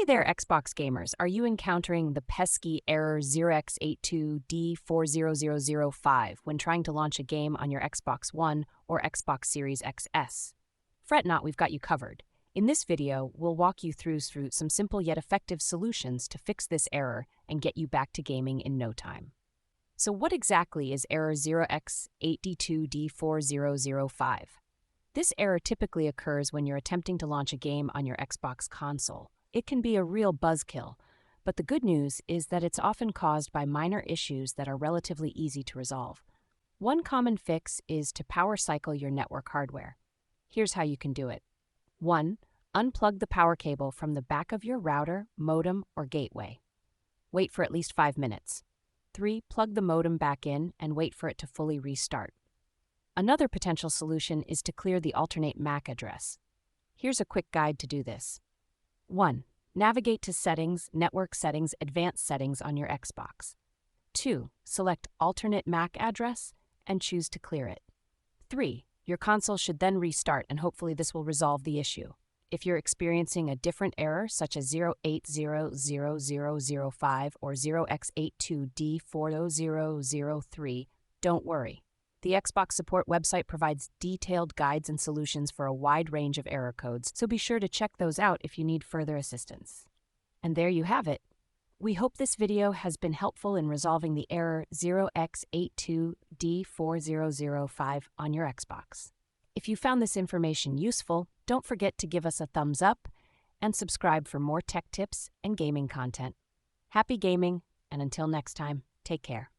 there, Xbox gamers. Are you encountering the pesky error 0X82D40005 when trying to launch a game on your Xbox One or Xbox Series XS? Fret not, we've got you covered. In this video, we'll walk you through some simple yet effective solutions to fix this error and get you back to gaming in no time. So what exactly is error 0X82D40005? This error typically occurs when you're attempting to launch a game on your Xbox console. It can be a real buzzkill, but the good news is that it's often caused by minor issues that are relatively easy to resolve. One common fix is to power cycle your network hardware. Here's how you can do it. 1. Unplug the power cable from the back of your router, modem, or gateway. Wait for at least 5 minutes. 3. Plug the modem back in and wait for it to fully restart. Another potential solution is to clear the alternate MAC address. Here's a quick guide to do this. 1. Navigate to Settings, Network Settings, Advanced Settings on your Xbox. 2. Select Alternate MAC Address and choose to clear it. 3. Your console should then restart, and hopefully this will resolve the issue. If you're experiencing a different error, such as 0800005 or 0X82D40003, don't worry. The Xbox support website provides detailed guides and solutions for a wide range of error codes, so be sure to check those out if you need further assistance. And there you have it. We hope this video has been helpful in resolving the error 0X82D40005 on your Xbox. If you found this information useful, don't forget to give us a thumbs up and subscribe for more tech tips and gaming content. Happy gaming, and until next time, take care.